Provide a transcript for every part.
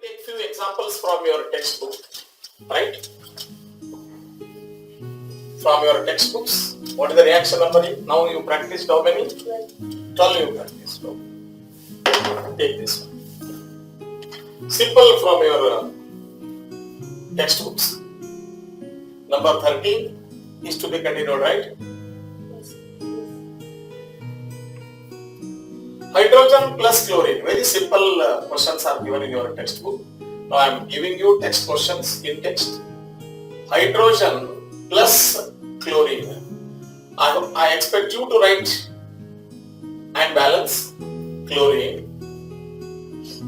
take few examples from your textbook, right? From your textbooks, what is the reaction number? Now you practiced how many? 12 you practiced. Take this one. Simple from your textbooks. Number 13 is to be continued, right? Hydrogen plus chlorine. Very simple questions are given in your textbook. Now I am giving you text questions in text. Hydrogen plus chlorine. I expect you to write and balance chlorine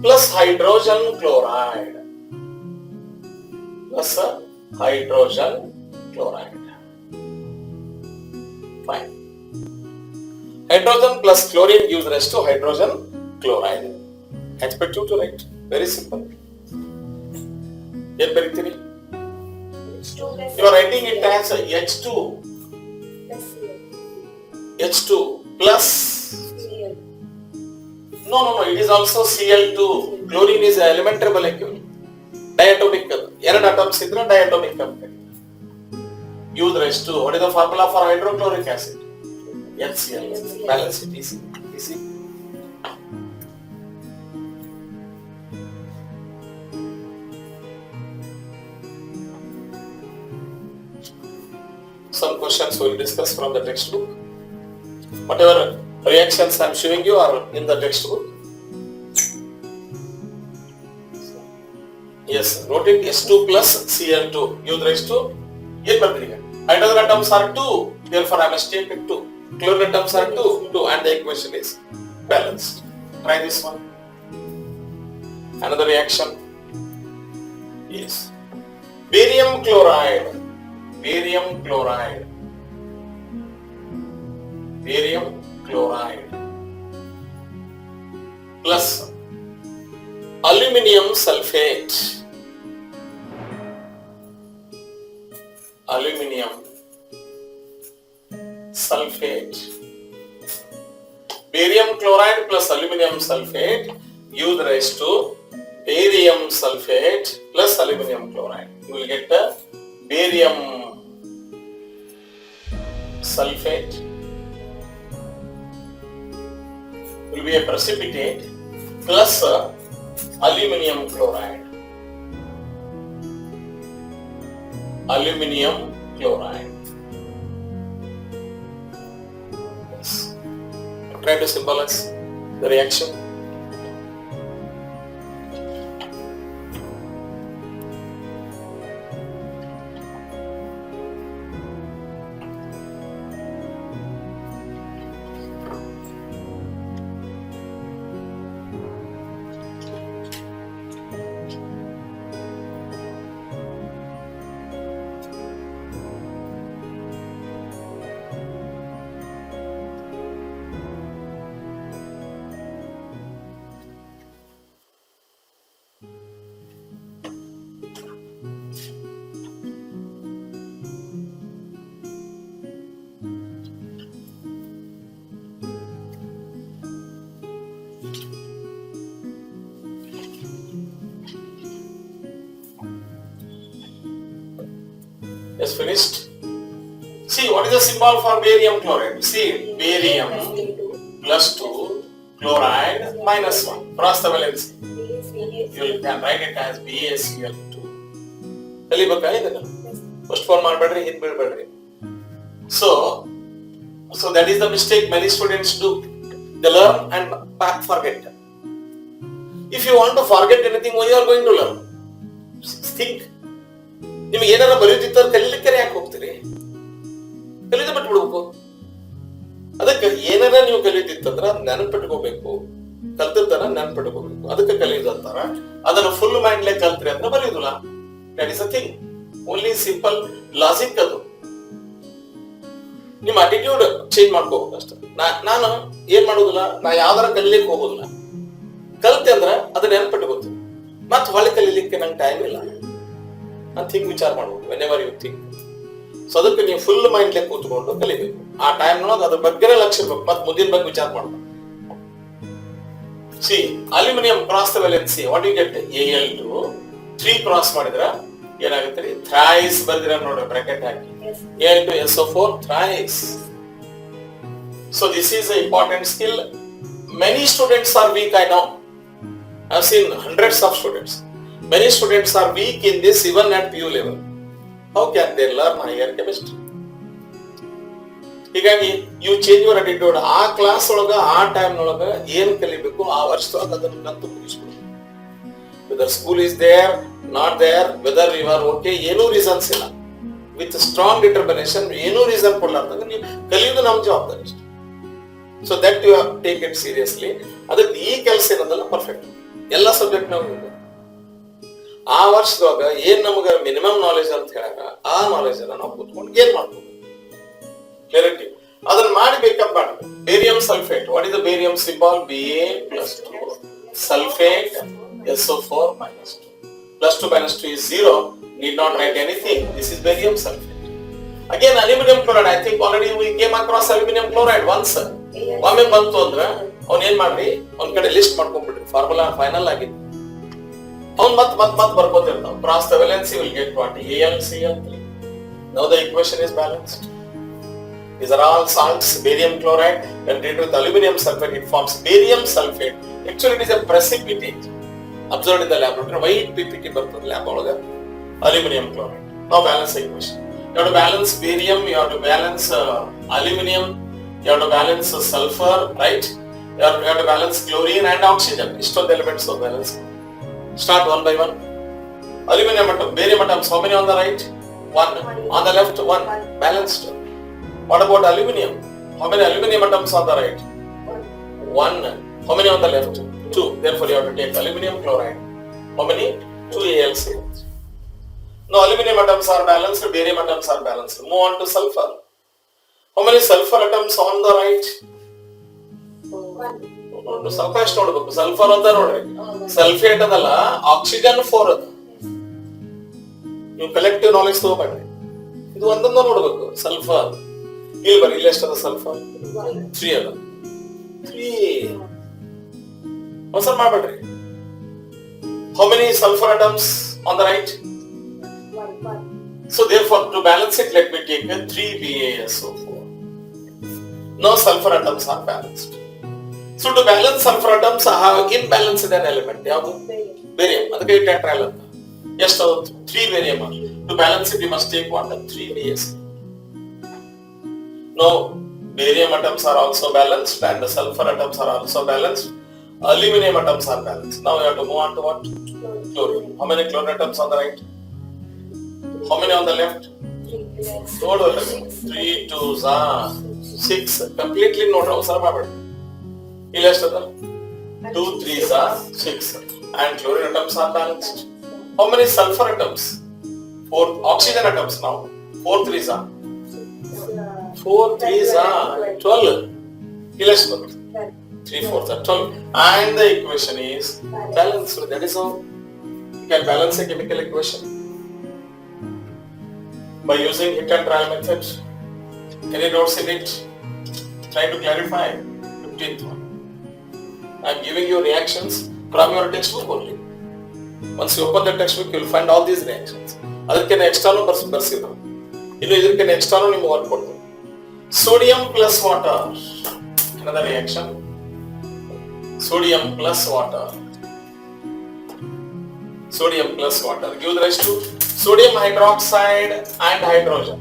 plus hydrogen chloride plus hydrogen chloride. Fine. Hydrogen plus chlorine gives rise to hydrogen chloride. Expect you to write. Very simple. You are writing it as H2 plus no, it is also Cl2. Chlorine is an elementary molecule. Diatomic. Two atoms idre diatomic company. Gives rise to, what is the formula for hydrochloric acid? HCl. Balance it easy. Some questions we will discuss from the textbook. Whatever reactions I am showing you are in the textbook. Yes, wrote it S2 plus Cl2 gives rise to hydrogen atoms are 2, therefore I must take it 2. Chlorine atoms are 2, and the equation is balanced. Try this one. Another reaction is barium chloride plus aluminium sulfate. Barium chloride plus aluminium sulfate gives rise to barium sulfate plus aluminium chloride. You will get the barium sulfate will be a precipitate plus aluminium chloride. Yes. Try to symbolize the reaction. Yes, finished. See, what is the symbol for barium chloride? See, barium plus 2, chloride minus 1. Cross the valency. You can write it as BaCl2. First form ಮಾಡಬೇಡ್ರಿ ಹಿಂದೆ ಬಿಡಬೇಡ್ರಿ. So that is the mistake many students do. They learn and back forget. If you want to forget anything, what you are going to learn? Think. ನಿಮಗೆ ಏನಾರ ಬರೆಯುತ್ತಿದ್ದರೆ ಕಲೀಲಿಕ್ಕೆ ಯಾಕೆ ಹೋಗ್ತೀರಿ? ಕಲಿತ ಬಿಟ್ಬಿಡ್ಬೇಕು. ಅದಕ್ಕೆ ಏನಾರ ನೀವು ಕಲಿಯುತ್ತಿತ್ತಂದ್ರೆ ನೆನಪಿಟ್ಕೋಬೇಕು. ಕಲ್ತಿದ್ದಾರ ನೆನಪಿಟ್ಕೋಬೇಕು. ಅದಕ್ಕೆ ಕಲಿಯೋದು ಅಂತಾರ. ಅದನ್ನು ಫುಲ್ ಮೈಂಡ್ಲೆ ಕಲ್ತ್ರಿ ಅಂದ್ರೆ ಬರೆಯುವುದಿಲ್ಲ. That is a thing. Only simple logic ಅದು. ನಿಮ್ಮ ಅಟಿಟ್ಯೂಡ್ ಚೇಂಜ್ ಮಾಡ್ಕೋಬೇಕು ಅಷ್ಟೇ. ನಾನು ಏನ್ ಮಾಡೋದಿಲ್ಲ, ನಾ ಯಾವ್ದಾರ ಕಲಿಲಿಕ್ಕೆ ಹೋಗೋದಿಲ್ಲ. ಕಲ್ತೆ ಅಂದ್ರೆ ಅದನ್ನ ನೆನಪಿಟ್ಕೋತೀನಿ. ಮತ್ತೆ ಹೊಳೆ ಕಲಿಲಿಕ್ಕೆ ನಂಗೆ ಟೈಮ್ ಇಲ್ಲ ಅಂತ ಹಿಂಗ್ ವಿಚಾರ ಮಾಡ್ಬೋದು. Whenever you think. ಸೊ ಅದಕ್ಕೆ ನೀವು ಫುಲ್ ಮೈಂಡ್ಲೆ ಕೂತ್ಕೊಂಡು ಕಲಿಬೇಕು. ಆ ಟೈಮ್ ಅದ್ರ ಬಗ್ಗೆ ಲಕ್ಷ್ಯ ಇರ್ಬೇಕು. ಮತ್ತೆ ಮುಂದಿನ ಬಗ್ಗೆ ವಿಚಾರ ಮಾಡ್ಬೇಕು. See, aluminum cross the valency. What do you get? Al2 3 cross ಮಾಡಿದ್ರ ಏನಾಗುತ್ತೆ ರೀ? ಥ್ರೈಸ್ ಬರ್ದಿರ ನೋಡಿ bracket hockey. Al2 SO4 thrice. So this is an important skill. Many students are weak, I know. I've seen hundreds of students. Many students are weak in this even at PU level. How can they learn higher chemistry? ಹೀಗಾಗಿ you change your attitude. ಆ class ಒಳಗ ಆ time ನೊಳಗ ಏನ್ ಕಲಿಬೇಕು ಆ ವರ್ಷದೊಳಗ ಅದನ್ನ ಕಲ್ತು ಮುಗಿಸ್ಬೇಕು. Whether school is there not there, whether you are okay, ಏನೂ ರೀಸನ್ಸ್ ಇಲ್ಲ. ವಿತ್ ಸ್ಟ್ರಾಂಗ್ ಡಿಟರ್ಮಿನೇಷನ್ ಏನೂ ರೀಸನ್ ಕೊಡ್ಲಾರ್ದಾಗ ನೀವು ಕಲಿಯೋದು ನಮ್ಮ ಜವಾಬ್ದಾರಿ ಅಷ್ಟೇ. So that you take it seriously. ಅದಕ್ಕೆ ಈ ಕೆಲಸ ಏನದಲ್ಲ ಪರ್ಫೆಕ್ಟ್ ಎಲ್ಲ ಸಬ್ಜೆಕ್ಟ್ ನಾವು ಆ ವರ್ಷದೊಳಗ ಏನ್ ನಮಗ ಮಿನಿಮಮ್ ನಾಲೆಜ್ ಅಂತ ಹೇಳಾಗ ಆ ನಾಲೆಜ್ ಅನ್ನ ನಾವು ಕೂತ್ಕೊಂಡು ಏನ್ ಮಾಡ್ಬೋದು ಕ್ಲಾರಿಟಿ ಅದನ್ನ ಮಾಡಿ ಬೇಕಪ್ ಮಾಡಬೇಕು. Barium sulphate, what is the barium symbol? Ba+2 sulphate SO4 -2 +2 -2 is 0. Need not write anything. This is barium sulfate. Again aluminum chloride. I think already we came across aluminum chloride once. ಒಮ್ಮೆ ಬಂತು ಅಂದ್ರೆ ಅವ್ನ ಏನ್ ಮಾಡ್ರಿ, ಒಂದ್ ಕಡೆ list ಮಾಡ್ಕೊಂಡ್ಬಿಡ್ರಿ, formula final ಆಗಿದೆ. ಅವ್ನ್ ಮತ್ ಬರ್ಕೋತಿರ್ತಾವ. Cross the valency will get what? AlCl3. Now the equation is balanced. These are all salts. Barium chloride when treated with aluminum sulfate it forms barium sulfate. Actually it is a precipitate observed in the laboratory. White PPT ಬರ್ತದೆ lab ಒಳಗ. Aluminum chloride. Now balance the equation. You have to balance barium, you have to balance aluminum, you have to balance sulfur, right? You have to balance chlorine and oxygen. Istond elements of balance. Start one by one. Aluminum atom, barium atoms, how many on the right? 1. On the left, 1. Balanced. What about aluminum? How many aluminum atoms on the right? 1. How many on the left? 2. Therefore, you have to take aluminum chloride. How many? 2 AlCl. Now, aluminum atoms are balanced, barium atoms are balanced. Move on to sulfur. How many sulfur atoms on the right? 1. Sulfur ಎಷ್ಟು ನೋಡ್ಬೇಕು? Sulphur ಅಂತ ನೋಡ್ರಿ. Sulphate ಅದಲ್ಲ, oxygen 4 ಅದ. ನೀವು collective knowledge ತಗೋಬೇಡ್ರಿ. ಇದು ಒಂದೊಂದು ನೋಡ್ಬೇಕು. ಸಲ್ಫರ್ ಇಲ್ಲಿ ಬರ್ರಿ, ಇಲ್ಲಿ ಎಷ್ಟದ ಸಲ್ಫರ್? 3 ಅದ. 3 ಒಂದ್ಸಲ ಮಾಡ್ಬೇಡ್ರಿ. How many sulfur atoms on the right? 1. So therefore to balance it, let me take a 3 BaSO4. No sulfur atoms are balanced. So to balance sulfur atoms I have imbalanced an element. ಯಾವುದು? Barium. ಅದಕ್ಕೆ ಟೆಟ್ರಾಲ್ ಅಂತ. ಎಷ್ಟು? 3 barium. To balance it you must take what? 3 Bas. No, barium atoms are also balanced and the sulfur atoms are also balanced. Aluminum atoms are balanced. Now we have to move on to what? Chlorine. How many chlorine atoms on the right? How many on the left? 3. Total 3 2s are 6. Completely note avasara ಮಾಡಬೇಡಿ. ಇಲ್ಲಿ ಎಷ್ಟದ? 2 3s are 6 and chlorine atoms are balanced. How many sulfur atoms? 4 oxygen atoms now. 4 3s are 4 3s are 12. ಇಲ್ಲಿ ಎಷ್ಟದ? 3 4s are 12 and the equation is balanced. That is how you can balance a chemical equation by using hit and trial method. Any notes in it? Try to clarify. 15th one. I am giving you reactions from your textbook only. Once you open the textbook, you will find all these reactions. ಅದಕ್ಕೆ ಎಕ್ಸ್ಟ್ರಾನು ಬರ್ಸಿದ್ರು. ಇನ್ನು ಇದಕ್ಕೆ ಎಕ್ಸ್ಟ್ರಾನು ನಿಮಗೆ work ಕೊಡ್ತೀನಿ. Sodium plus water. Another reaction. Sodium plus water. Sodium plus water gives rise to sodium hydroxide and hydrogen.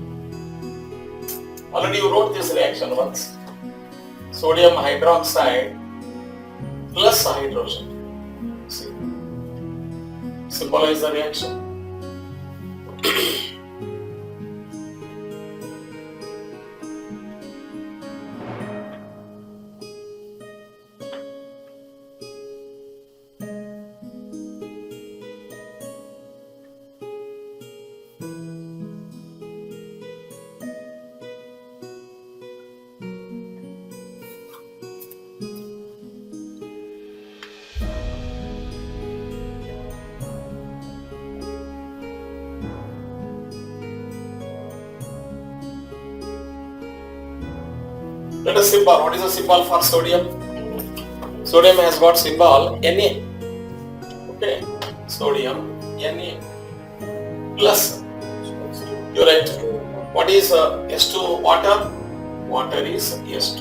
Already you wrote this reaction once. Sodium hydroxide plus hydrogen. See. Symbolize the reaction. Let us symbol. What is the symbol for sodium? Sodium has got symbol Na. Okay, sodium Na plus. You're right. What is S2 water? Water is S2.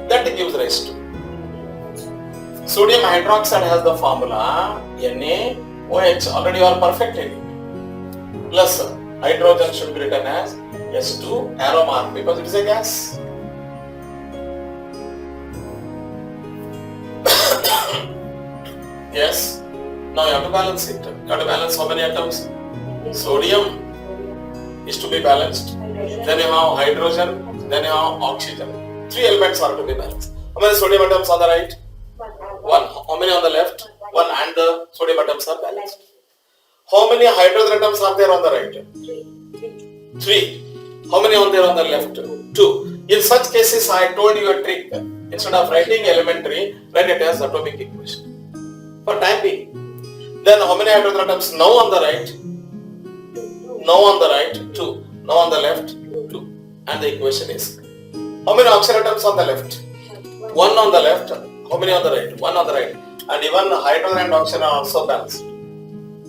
That gives rise to. Sodium hydroxide has the formula NaOH. Already you are perfect in it. Plus hydrogen should be written as S2 arrow mark because it is a gas. Yes. Now you have to balance it. You have to balance how many atoms? Sodium is to be balanced. Then you have hydrogen. Then you have oxygen. 3 elements are to be balanced. How many sodium atoms on the right? 1. How many on the left? 1, and the sodium atoms are balanced. How many hydrogen atoms are there on the right? 3. How many on there on the left? 2. In such cases, I told you a trick. Instead of writing elementary, write it as atomic equation. For time being. Then how many hydrogen atoms now on the right? Now on the right, 2. Now on the left, 2. And the equation is. How many oxygen atoms on the left? 1 on the left. How many on the right? 1 on the right. And even hydrogen and oxygen are also balanced.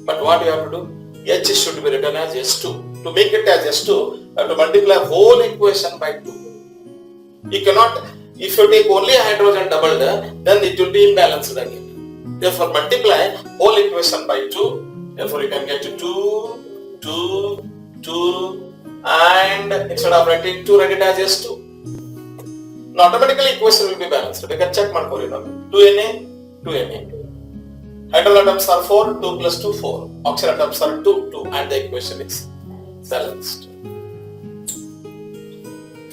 But what you have to do? H should be written as S2. To make it as S2, you have to multiply whole equation by 2. You cannot, if you take only hydrogen doubled, then it will be imbalanced again. Therefore, multiply whole equation by 2. Therefore, you can get 2, 2, 2, and instead of writing 2, write it as S2. Now, automatically equation will be balanced. You can check mark 2 Na, 2 Na. Hydrogen atoms are 4, 2 plus 2, 4. Oxygen atoms are 2, 2, and the equation is balanced.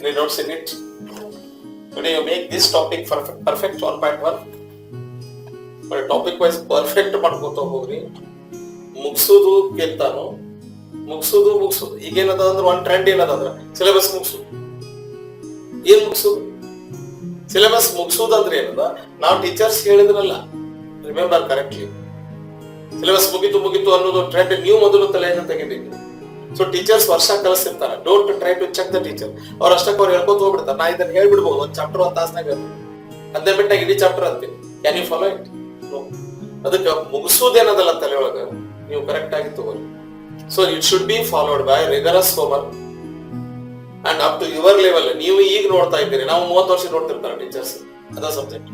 Any notes in it? Today you make this topic perfect 1.1. But topic wise perfect ಮಾಡ್ಕೋತ ಹೋಗ್ರಿ. ಮುಗಿಸೋದು ಕೇಳ್ತಾನೋ ಮುಗಿಸೋದು ಈಗೇನದ ಅಂದ್ರೆ ಒಂದು trend ಏನದ ಅಂದ್ರೆ syllabus ಮುಗಿಸೋದು. ಏನ್ ಮುಗಿಸೋದು? Syllabus ಮುಗಿಸೋದು ಅಂದ್ರೆ ಏನದ, ನಾವು ಟೀಚರ್ಸ್ ಹೇಳಿದ್ರಲ್ಲ, ರಿಮೆಂಬರ್ ಕರೆಕ್ಟ್ಲಿ. ಸಿಲೆಬಸ್ ಮುಗಿತು ಅನ್ನೋದು ಟ್ರೆಂಡ್ ನೀವು ಮೊದಲು ತಲೆಯನ್ನು ತೆಗಿಬೇಕು. ಸೊ ಟೀಚರ್ಸ್ ವರ್ಷ ಕಲಿಸಿರ್ತಾರೆ. Don't try to check the teacher. ಅವ್ರ ಅಷ್ಟಕ್ಕೆ ಅವ್ರು ಹೇಳ್ಕೊತ ಹೋಗ್ಬಿಡ್ತಾರೆ. ನಾ ಇದನ್ನ ಹೇಳ್ಬಿಡ್ಬೋದು, ಒಂದು ಚಾಪ್ಟರ್ 1 ತಾಸ್ನಾಗ ಅದೇ ಬಿಟ್ಟಾಗ ಇಡೀ ಚಾಪ್ಟರ್ ಅಂತೀನಿ. Can you follow it? ಅದಕ್ಕೆ ಮುಗಿಸೋದೇನದಲ್ಲ ತಲೆ ಒಳಗ ನೀವು ಕರೆಕ್ಟ್ ಆಗಿ ತಗೋರಿ. So it should be followed by rigorous homework and up to your level. ನೀವು ಈಗ ನೋಡ್ತಾ ಇದ್ದೀರಿ, ನಾವು 30 ವರ್ಷ ನೋಡ್ತಿರ್ತಾರೆ ಟೀಚರ್ಸ್ ಅದ ಸಬ್ಜೆಕ್ಟ್.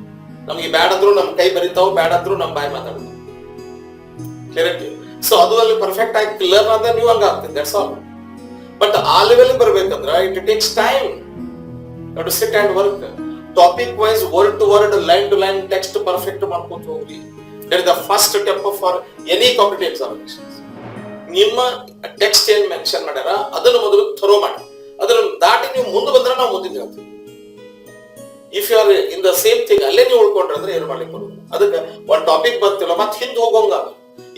ನಮ್ಗೆ ಬ್ಯಾಡಾದ್ರೂ ನಮ್ ಕೈ ಬರಿತಾವ್, ಬ್ಯಾಡಾದ್ರೂ ನಮ್ ಬಾಯಿ ಮಾತಾಡ್ತಾವ. ಕ್ಲಿಯರ್? ಸೊ ಅದು ಅಲ್ಲಿ ಪರ್ಫೆಕ್ಟ್ ಆಗಿ ಲರ್ನ್ ಆದ್ರೆ ನೀವು ಹಂಗ ಆಗ್ತದೆ. That's all. ಬಟ್ ಆ ಲೆವೆಲ್ ಬರ್ಬೇಕಂದ್ರ it takes time. You to sit and work. Topic wise word to word, line to line text perfect ಮಾಡ್ಕೊಂತ ಹೋಗ್ರಿ. That is the first step for any competitive examination. ನಿಮ್ಮ text ಏನ್ mention ಮಾಡ್ಯಾರ ಅದನ್ನು ಮೊದಲು thorough ಮಾಡಿ, ಅದನ್ನು ದಾಟಿ ನೀವು ಮುಂದೆ ಬಂದ್ರೆ ನಾವು ಮುಂದಿನ ಹೇಳ್ತೀವಿ. If you are in the same thing ಅಲ್ಲೇ ನೀವು ಉಳ್ಕೊಂಡ್ರೆ ಅಂದ್ರೆ ಏನು ಮಾಡ್ಲಿಕ್ಕೆ ಬರೋದು. ಅದಕ್ಕೆ ಒಂದು ಟಾಪಿಕ್ ಬರ್ತಿಲ್ಲ ಮತ್ತೆ ಹಿಂದೆ ಹೋಗೋಂಗ.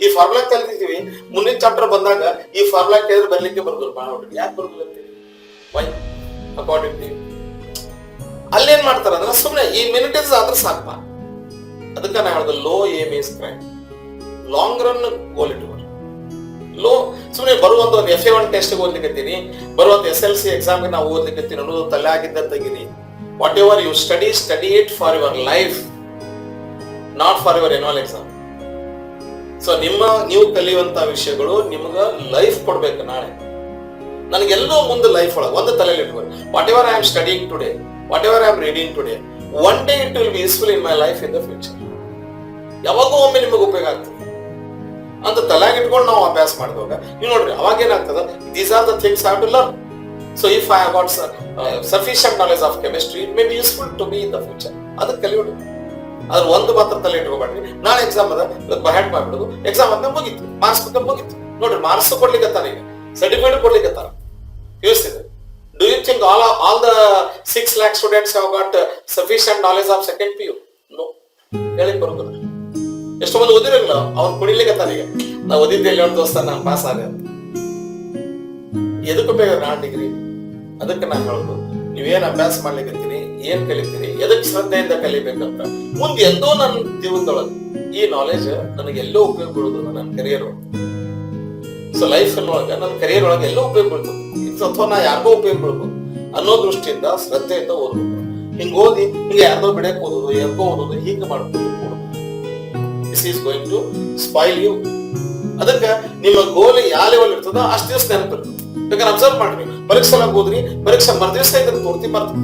ಈ ಫಾರ್ಮುಲಾ ಕಲ್ತಿದ್ದೀವಿ, ಮುಂದಿನ ಚಾಪ್ಟರ್ ಬಂದಾಗ ಈ ಫಾರ್ಮುಲಾ ಕೇಳಿದ್ರೆ ಬರ್ಲಿಕ್ಕೆ ಬರೋದಿಲ್ಲ. ಮಾಡ್ಬಿಟ್ರಿ ಯಾಕೆ ಬರೋದಿಲ್ಲ ಅಂತೀವಿ? ವೈ ಅಕಾರ್ಡಿಂಗ್ ಅಲ್ಲೇನ್ ಮಾಡ್ತಾರ ಅಂದ್ರೆ ಸುಮ್ಮನೆ ಈ ಮಿನಿಟೇಜ್ ಆದ್ರೆ ಸಾಕಪ್ಪ. ಅದಕ್ಕೆ ನಾ ಹೇಳಿದ low aim is crime, long run goal ಇಟ್ಕೊಂಡು ಲೋ. ಸುಮ್ಮನೆ ಬರುವಂತ ಒಂದು FA1 ಟೆಸ್ಟ್ ಓದ್ಲಿಕ್ಕತ್ತೀನಿ, ಬರುವಂತ SSLC ಎಕ್ಸಾಮ್ ನಾವು ಓದ್ಲಿಕ್ಕತ್ತೀನಿ ಅನ್ನೋದು ತಲೆ ಆಗಿದ್ದ ತೆಗೀರಿ. Whatever you study it for your life, not for your annual exam. So ನೀವು ಕಲಿಯುವಂತ ವಿಷಯಗಳು ನಿಮ್ಗ ಲೈಫ್ ಕೊಡ್ಬೇಕು. ನಾಳೆ ನನಗೆಲ್ಲೋ ಮುಂದೆ ಲೈಫ್ ಒಳಗೆ ಒಂದು ತಲೆಯಲ್ಲಿ ಇಟ್ಕೊಂಡು what ever I am studying today, what ever I am reading today, one day it will be useful in my life in the future. ಯಾವಾಗೂ ಒಮ್ಮೆ ನಿಮಗೆ ಉಪಯೋಗ ಆಗ್ತದೆ ಅಂತ ತಲೆಯಾಗಿ ಇಟ್ಕೊಂಡು ನಾವು ಅಭ್ಯಾಸ ಮಾಡಿದಾಗ ನೀವು ನೋಡ್ರಿ ಅವಾಗ ಏನಾಗ್ತದ, these are the things have to learn. So if I have got sufficient knowledge of chemistry, it may be useful to me in the future. ಅದಕ್ಕೆ ಕಲಿಯೋದು. ಅದ್ರ ಒಂದು ಮಾತ್ರ ತಲೆ ಇಟ್ಕೊಬೇಡ್ರಿ. ನಾಳೆ ಎಕ್ಸಾಮ್ ಅದ ಹ್ಯಾಂಡ್ ಮಾಡ್ಬಿಡುದು, ಎಕ್ಸಾಮ್ ಅಂತ ಮುಗಿತು, ಮಾರ್ಕ್ಸ್ ಕೊಟ್ಟ ಮುಗಿತು. ನೋಡ್ರಿ ಮಾರ್ಕ್ಸ್ ಕೊಡ್ಲಿಕ್ಕತ್ತಾರ, ಈಗ certificate ಕೊಡ್ಲಿಕ್ಕತ್ತಾರ. ಯೋಚಿಸಿದೆ, do you think all the 6 lakh students have got sufficient knowledge of second PU? No. ಹೇಳಿಕ್ ಬರೋದಿಲ್ಲ. ಎಷ್ಟೋ ಮಂದಿ ಓದಿರಲ್ಲ, ಅವ್ನು ಕುಡಿಲಿಕ್ಕತ್ತಾರ. ಈಗ ನಾವು ಓದಿದ್ದೆ ಎಲ್ಲಿ ಒಂದು ದೋಸ್ತ ನಾನು ಪಾಸ್ ಆಗ ಎದಕ್ಕೆ ಉಪಯೋಗ ನಾನ್ ಡಿಗ್ರಿ? ಅದಕ್ಕೆ ನಾನು ಹೇಳೋದು, ನೀವೇನ್ ಅಭ್ಯಾಸ ಮಾಡ್ಲಿಕ್ಕತ್ತೀನಿ, ಏನ್ ಕಲಿತೀರಿ, ಎದಕ್ ಶ್ರದ್ಧೆಯಿಂದ ಕಲಿಬೇಕಂತ ಮುಂದೆ ಎಂದೋ ನನ್ನ ಜೀವನದೊಳಗೆ ಈ ನಾಲೆಜ್ ನನಗೆ ಎಲ್ಲೋ ಉಪಯೋಗ ಬೀಳುದು ನನ್ನ ಕರಿಯರ್ ಒಳಗೆ. ಸೊ ಲೈಫ್ ಒಳಗೆ ನನ್ನ ಕರಿಯರ್ ಒಳಗೆ ಎಲ್ಲೋ ಉಪಯೋಗ ಬೀಳ್ತದೆ, ಅಥವಾ ನಾ ಯಾರಿಗೋ ಉಪಯೋಗ ಬೀಳ್ಬೋದು ಅನ್ನೋ ದೃಷ್ಟಿಯಿಂದ ಶ್ರದ್ಧೆಯಿಂದ ಓದ್ಬೇಕು. ಹಿಂಗ್ ಓದಿ ಹಿಂಗೆ ಯಾರ್ದೋ ಬಿಡಕ್ ಓದೋದು ಯಾರ್ಕೋ ಓದೋದು ಹಿಂಗೆ ಮಾಡ್ಬೋದು. This is going to spoil you. ಅದಕ್ಕೆ ನಿಮ್ಮ ಗೋಲ್ ಯಾವ ಲೆವೆಲ್ ಇರ್ತದೋ ಅಷ್ಟು ದಿವಸ ನೆನಪಿರ್ತದೆ. ಬೇಕಾದ್ರೆ ಅಬ್ಸರ್ವ್ ಮಾಡ್ರಿ, ಪರೀಕ್ಷೆ ಹೋದ್ರಿ, ಪರೀಕ್ಷೆ ಮರ್ದಿವಸ ಇದನ್ನ ಪೂರ್ತಿ ಮರ್ತು